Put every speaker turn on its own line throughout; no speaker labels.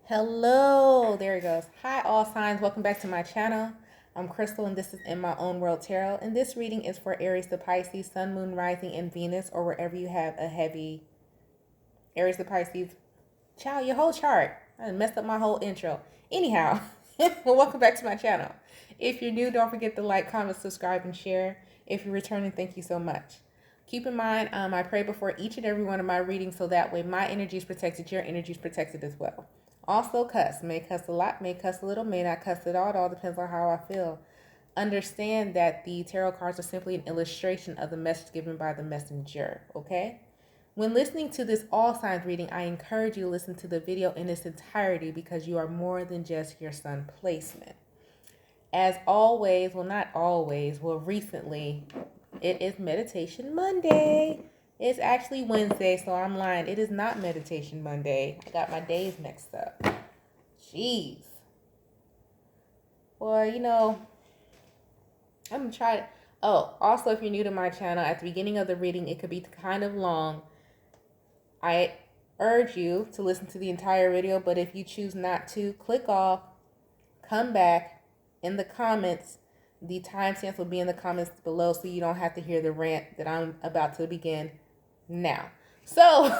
Hello, there it goes. Hi, all signs. Welcome back to my channel. I'm Crystal, and this is In My Own World Tarot. And this reading is for Aries to Pisces, Sun, Moon, Rising, and Venus, or wherever you have a heavy Aries to Pisces. Child, your whole chart. I messed up my whole intro. Anyhow, welcome back to my channel. If you're new, don't forget to like, comment, subscribe, and share. If you're returning, thank you so much. Keep in mind, I pray before each and every one of my readings so that way my energy is protected, your energy is protected as well. Also cuss. May cuss a lot, may cuss a little, may not cuss at all. It all depends on how I feel. Understand that the tarot cards are simply an illustration of the message given by the messenger, okay? When listening to this all signs reading, I encourage you to listen to the video in its entirety because you are more than just your sun placement. As always, well, not always, well, recently, it is Meditation Monday. It's actually Wednesday, so I'm lying. It is not Meditation Monday. I got my days mixed up. Jeez. Well, I'm going to try it. Oh, also, if you're new to my channel, at the beginning of the reading, it could be kind of long. I urge you to listen to the entire video, but if you choose not to, click off, come back. In the comments, the timestamps will be in the comments below so you don't have to hear the rant that I'm about to begin now. So,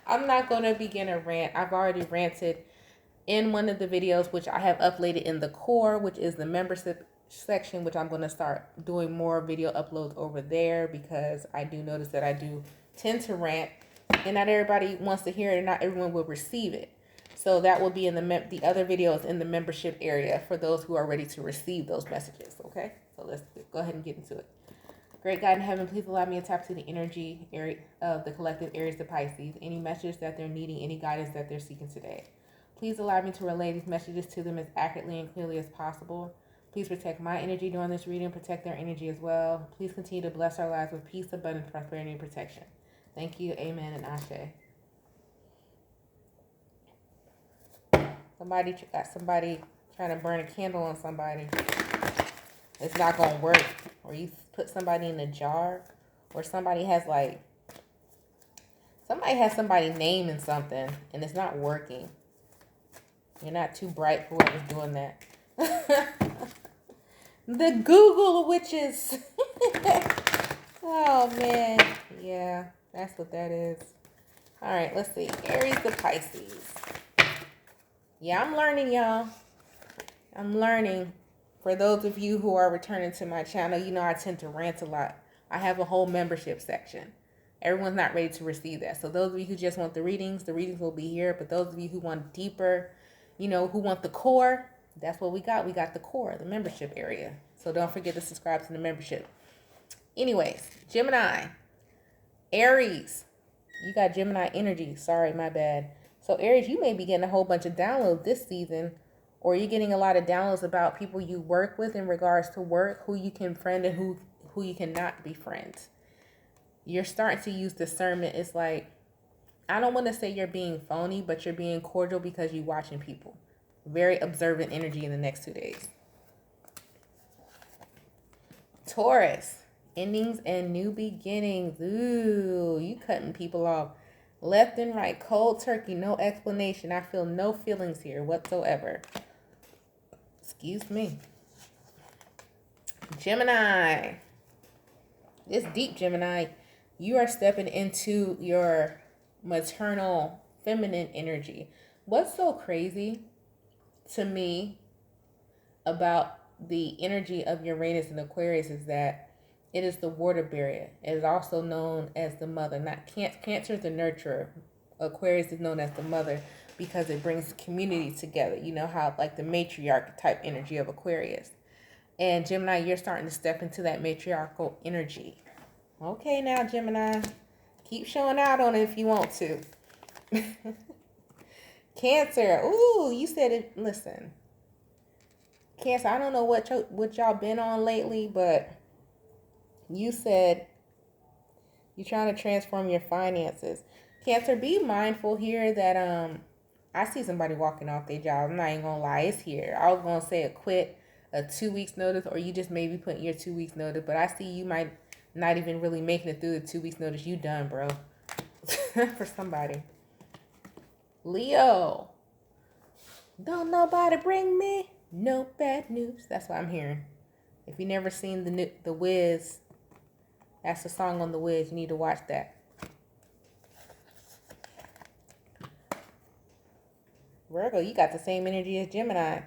I'm not going to begin a rant. I've already ranted in one of the videos, which I have uploaded in the core, which is the membership section, which I'm going to start doing more video uploads over there because I do notice that I do tend to rant and not everybody wants to hear it and not everyone will receive it. So that will be in the other videos in the membership area for those who are ready to receive those messages, okay? So let's go ahead and get into it. Great God in heaven, please allow me to tap to the energy of the collective Aries to Pisces. Any message that they're needing, any guidance that they're seeking today. Please allow me to relay these messages to them as accurately and clearly as possible. Please protect my energy during this reading, protect their energy as well. Please continue to bless our lives with peace, abundance, prosperity, and protection. Thank you, amen, and ashe. Somebody trying to burn a candle on somebody. It's not going to work. Or you put somebody in a jar. Or somebody has somebody's name in something. And it's not working. You're not too bright for whoever's doing that. The Google witches. Oh, man. Yeah, that's what that is. All right, let's see. Aries to Pisces. Yeah, I'm learning, y'all. I'm learning. For those of you who are returning to my channel, you know I tend to rant a lot. I have a whole membership section. Everyone's not ready to receive that. So those of you who just want the readings will be here. But those of you who want deeper, who want the core, that's what we got. We got the core, the membership area. So don't forget to subscribe to the membership. Anyways, Gemini, Aries. You got Gemini energy. Sorry, my bad. So Aries, you may be getting a whole bunch of downloads this season, or you're getting a lot of downloads about people you work with in regards to work, who you can friend and who you cannot be friends. You're starting to use discernment. It's like, I don't want to say you're being phony, but you're being cordial because you're watching people. Very observant energy in the next 2 days. Taurus, endings and new beginnings. Ooh, you cutting people off left and right, cold turkey, no explanation. I feel no feelings here whatsoever. Excuse me. Gemini. This deep Gemini, you are stepping into your maternal feminine energy. What's so crazy to me about the energy of Uranus and Aquarius is that it is the water barrier. It is also known as the mother. Not Cancer is the nurturer. Aquarius is known as the mother because it brings community together. You know how like the matriarch type energy of Aquarius. And Gemini, you're starting to step into that matriarchal energy. Okay now, Gemini. Keep showing out on it if you want to. Cancer. Ooh, you said it. Listen. Cancer, I don't know what y'all been on lately, but you said you're trying to transform your finances. Cancer, be mindful here that I see somebody walking off their job. I'm not even gonna lie, it's here. I was gonna say a quit, a 2 weeks notice, or you just maybe putting your 2 weeks notice, but I see you might not even really making it through the 2 weeks notice. You done, bro. For somebody. Leo. Don't nobody bring me no bad news. That's what I'm hearing. If you never seen the Wiz, that's the song on the Wiz. You need to watch that. Virgo, you got the same energy as Gemini.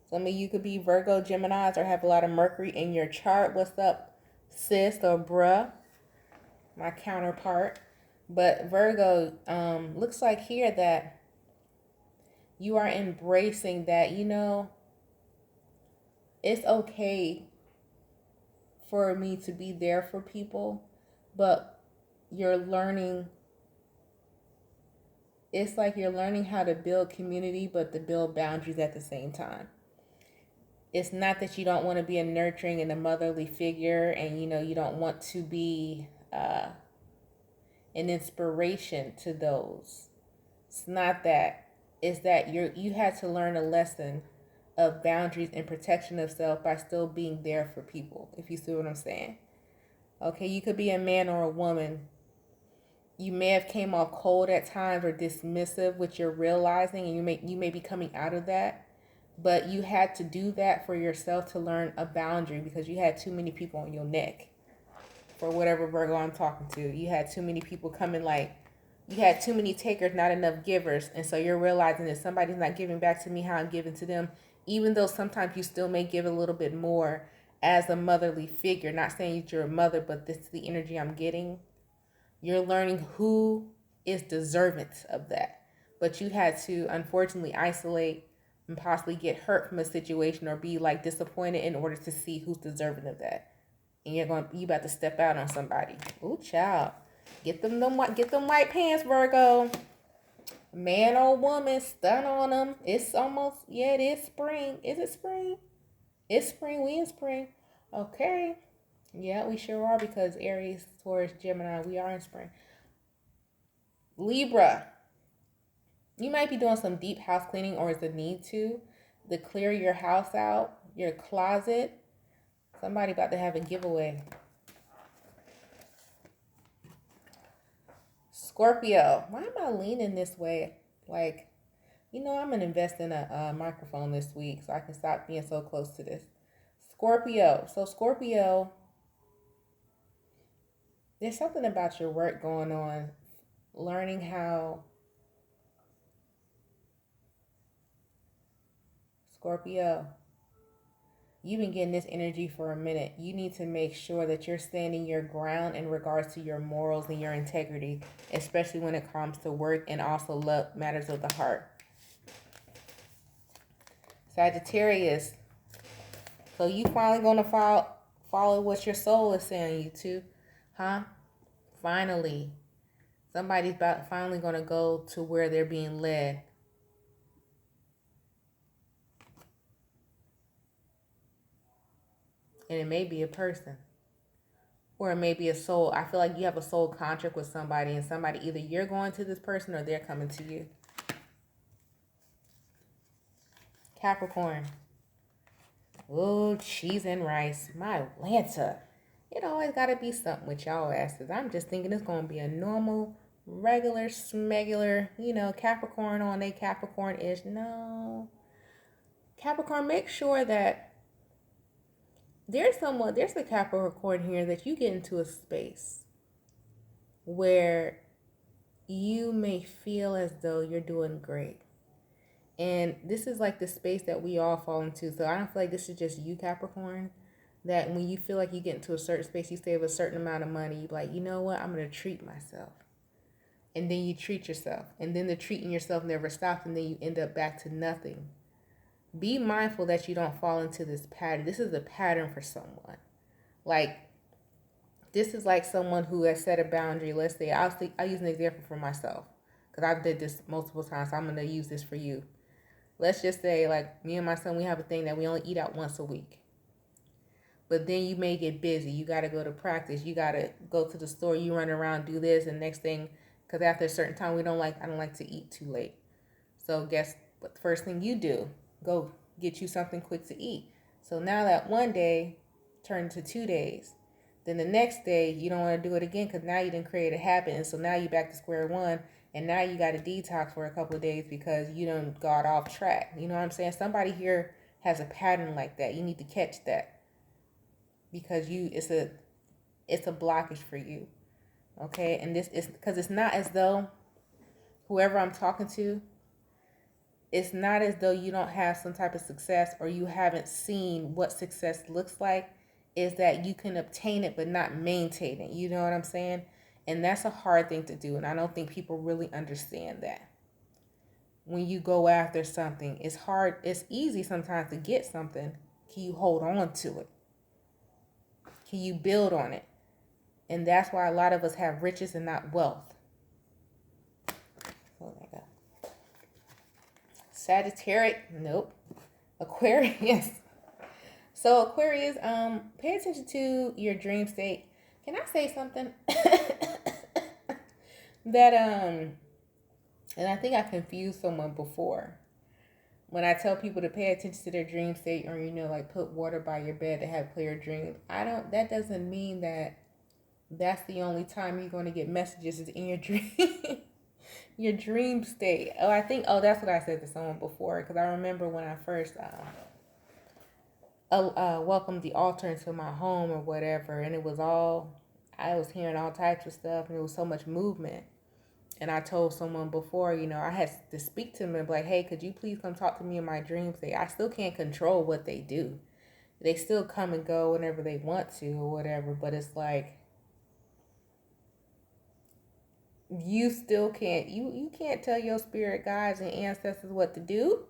Some of you could be Virgo, Geminis, or have a lot of Mercury in your chart. What's up, sis or bruh? My counterpart. But Virgo, looks like here that you are embracing that, it's okay for me to be there for people, but you're learning, it's like you're learning how to build community, but to build boundaries at the same time. It's not that you don't want to be a nurturing and a motherly figure, and you don't want to be an inspiration to those. It's not that. It's that you had to learn a lesson of boundaries and protection of self by still being there for people, if you see what I'm saying. Okay, you could be a man or a woman. You may have came off cold at times or dismissive, which you're realizing, and you may be coming out of that. But you had to do that for yourself to learn a boundary because you had too many people on your neck. For whatever Virgo I'm talking to, you had too many people coming, like you had too many takers, not enough givers. And so you're realizing that somebody's not giving back to me how I'm giving to them, even though sometimes you still may give a little bit more as a motherly figure. Not saying that you're a mother, but this is the energy I'm getting. You're learning who is deserving of that. But you had to, unfortunately, isolate and possibly get hurt from a situation or be like disappointed in order to see who's deserving of that. And you about to step out on somebody. Ooh, child. Get them white pants, Virgo. Man or woman, stun on them. It's almost, it is spring. Is it spring? It's spring. We in spring. Okay. Yeah, we sure are, because Aries, Taurus, Gemini, we are in spring. Libra. You might be doing some deep house cleaning, or is a need to clear your house out, your closet. Somebody about to have a giveaway. Scorpio. Why am I leaning this way? Like, I'm going to invest in a microphone this week so I can stop being so close to this. Scorpio. So Scorpio, there's something about your work going on. Learning how. Scorpio, you've been getting this energy for a minute. You need to make sure that you're standing your ground in regards to your morals and your integrity, especially when it comes to work and also love, matters of the heart. Sagittarius. So you finally going to follow what your soul is saying you to, huh? Finally. Somebody's finally going to go to where they're being led. And it may be a person. Or it may be a soul. I feel like you have a soul contract with somebody, and somebody, either you're going to this person or they're coming to you. Capricorn. Oh, cheese and rice. My Atlanta. It always got to be something with y'all asses. I'm just thinking it's going to be a normal, regular, smegular, Capricorn on a Capricorn-ish. No. Capricorn, make sure that there's a Capricorn here that you get into a space where you may feel as though you're doing great. And this is like the space that we all fall into. So I don't feel like this is just you, Capricorn, that when you feel like you get into a certain space, you save a certain amount of money, you're like, you know what, I'm going to treat myself. And then you treat yourself. And then the treating yourself never stops, and then you end up back to nothing. Be mindful that you don't fall into this pattern. This is a pattern for someone. Like, this is like someone who has set a boundary. Let's say, I'll use an example for myself, because I've did this multiple times, so I'm going to use this for you. Let's just say, like, me and my son, we have a thing that we only eat out once a week. But then you may get busy. You got to go to practice. You got to go to the store. You run around, do this, and next thing, because after a certain time, I don't like to eat too late. So guess what the first thing you do? Go get you something quick to eat. So now that one day turned to 2 days. Then the next day, you don't want to do it again because now you didn't create a habit. And so now you're back to square one. And now you got to detox for a couple of days because you done got off track. You know what I'm saying? Somebody here has a pattern like that. You need to catch that because it's a blockage for you. Okay? And this is because it's not as though whoever I'm talking to, it's not as though you don't have some type of success or you haven't seen what success looks like. Is that you can obtain it but not maintain it. You know what I'm saying? And that's a hard thing to do. And I don't think people really understand that. When you go after something, it's hard. It's easy sometimes to get something. Can you hold on to it? Can you build on it? And that's why a lot of us have riches and not wealth. Oh my God. Sagittarius, nope. Aquarius. So Aquarius, pay attention to your dream state. Can I say something? That and I think I confused someone before. When I tell people to pay attention to their dream state, or like put water by your bed to have clear dreams, that doesn't mean that that's the only time you're going to get messages is in your dream. Your dream state. That's what I said to someone before, because I remember when I first welcomed the altar into my home or whatever, and I was hearing all types of stuff, and there was so much movement. And I told someone before, I had to speak to them and be like, hey, could you please come talk to me in my dream state? I still can't control what they do. They still come and go whenever they want to or whatever, but it's like, you still can't, you can't tell your spirit guides and ancestors what to do.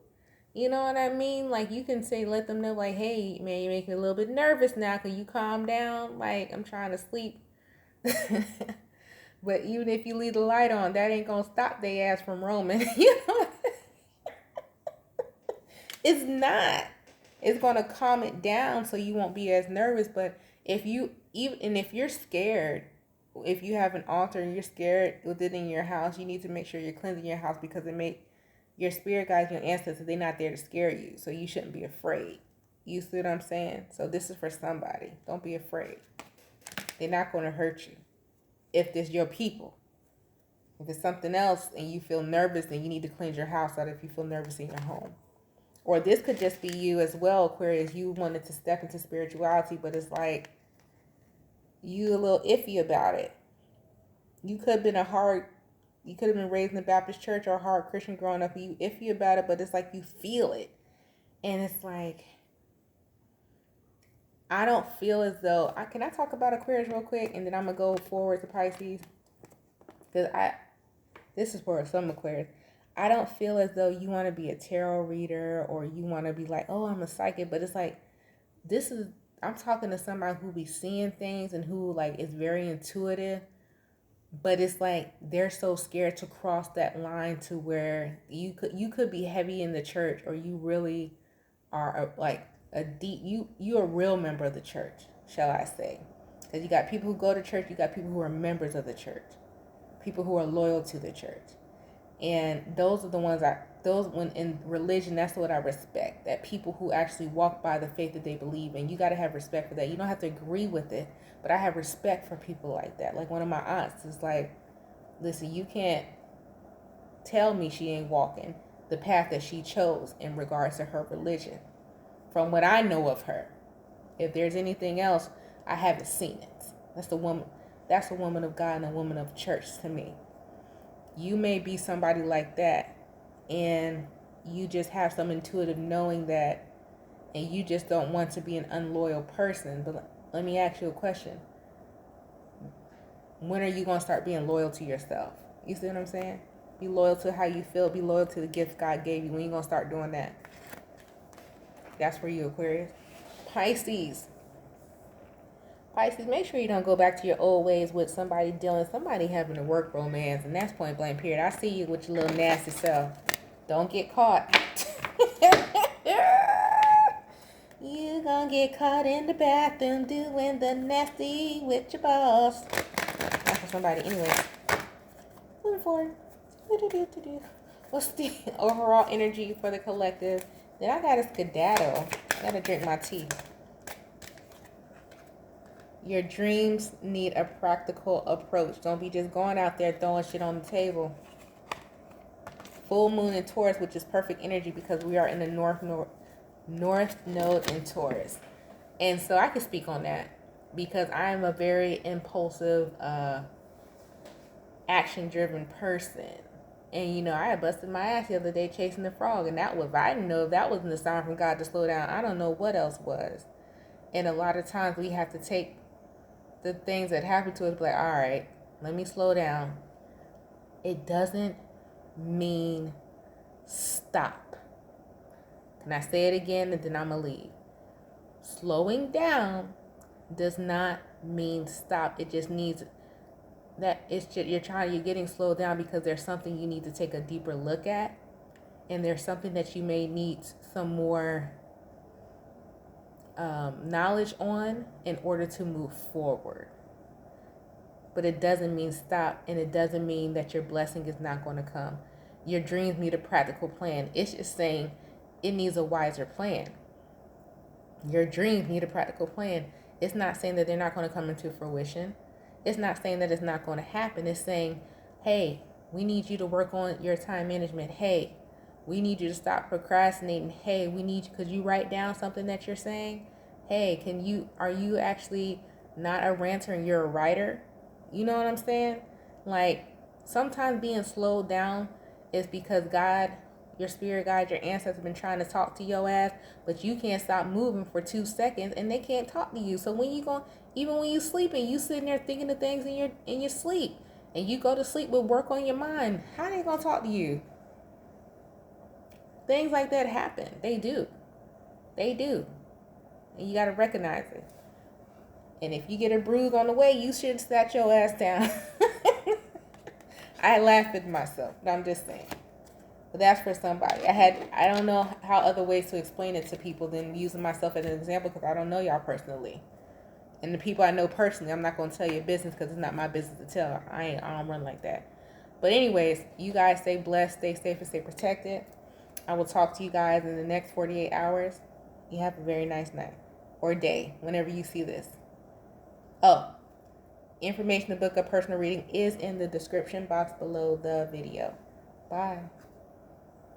You know what I mean? Like, you can say, let them know, like, hey, man, you make me a little bit nervous now. Can you calm down? Like, I'm trying to sleep. But even if you leave the light on, that ain't going to stop their ass from roaming. It's not. It's going to calm it down so you won't be as nervous. But if you're scared, if you have an altar and you're scared with it in your house, you need to make sure you're cleansing your house, because your spirit guides, your ancestors, they're not there to scare you. So you shouldn't be afraid. You see what I'm saying? So this is for somebody. Don't be afraid. They're not going to hurt you. If it's your people. If it's something else and you feel nervous, then you need to cleanse your house out if you feel nervous in your home. Or this could just be you as well, Aquarius. You wanted to step into spirituality, but it's like you a little iffy about it. You could have been raised in the Baptist church or a hard Christian growing up, and you iffy about it, but it's like you feel it. And it's like, I don't feel as though, can I talk about Aquarius real quick, and then I'm going to go forward to Pisces? Because this is for some Aquarius. I don't feel as though you want to be a tarot reader or you want to be like, oh, I'm a psychic. But it's like, I'm talking to somebody who be seeing things and who like is very intuitive. But it's like they're so scared to cross that line to where you could be heavy in the church, or you really are you're a real member of the church, shall I say. Because you got people who go to church, you got people who are members of the church, people who are loyal to the church. And those are the ones when in religion, that's what I respect. That people who actually walk by the faith that they believe in. You got to have respect for that. You don't have to agree with it, but I have respect for people like that. Like one of my aunts is like, listen, you can't tell me she ain't walking the path that she chose in regards to her religion. From what I know of her, if there's anything else, I haven't seen it. That's a woman of God and a woman of church to me. You may be somebody like that, and you just have some intuitive knowing that, and you just don't want to be an unloyal person. But let me ask you a question. When are you going to start being loyal to yourself? You see what I'm saying? Be loyal to how you feel. Be loyal to the gift God gave you. When are you going to start doing that? That's for you, Aquarius. Pisces, make sure you don't go back to your old ways with somebody having a work romance, and that's point blank period. I see you with your little nasty self. Don't get caught. You gonna get caught in the bathroom doing the nasty with your boss. That's for somebody. Anyway, moving forward. What's the overall energy for the collective? Then I gotta skedaddle. I gotta drink my tea. Your dreams need a practical approach. Don't be just going out there throwing shit on the table. full moon in Taurus, which is perfect energy because we are in the north node in Taurus. And so I can speak on that because I am a very impulsive, action-driven person. And, you know, I had busted my ass the other day chasing the frog. And that was, I didn't know if that wasn't a sign from God to slow down. I don't know what else was. And a lot of times we have to take the things that happen to us, be like, all right, let me slow down. It doesn't mean stop. Can I say it again and then I'm going to leave? Slowing down does not mean stop. It just needs that it's just, you're getting slowed down because there's something you need to take a deeper look at, and there's something that you may need some more knowledge on in order to move forward. But it doesn't mean stop, and it doesn't mean that your blessing is not going to come. Your dreams need a practical plan. It's just saying it needs a wiser plan. Your dreams need a practical plan. It's not saying that they're not going to come into fruition. It's not saying that it's not going to happen. It's saying, hey, we need you to work on your time management. Hey, we need you to stop procrastinating. Hey, we need you, could you write down something that you're saying? Hey, are you actually not a ranter and you're a writer? You know what I'm saying? Like, sometimes being slowed down is because God, your spirit guide, your ancestors have been trying to talk to your ass, but you can't stop moving for 2 seconds and they can't talk to you. So when you go, even when you sleeping, you sitting there thinking of things in your sleep, and you go to sleep with work on your mind, how they gonna talk to you? Things like that happen. They do. And you gotta recognize it. And if you get a bruise on the way, you should sat your ass down. I laugh at myself, but I'm just saying. But that's for somebody. I don't know how other ways to explain it to people than using myself as an example, because I don't know y'all personally. And the people I know personally, I'm not going to tell your business because it's not my business to tell. I don't run like that. But anyways, you guys stay blessed, stay safe, and stay protected. I will talk to you guys in the next 48 hours. You have a very nice night or day whenever you see this. Oh, information to book a personal reading is in the description box below the video. Bye.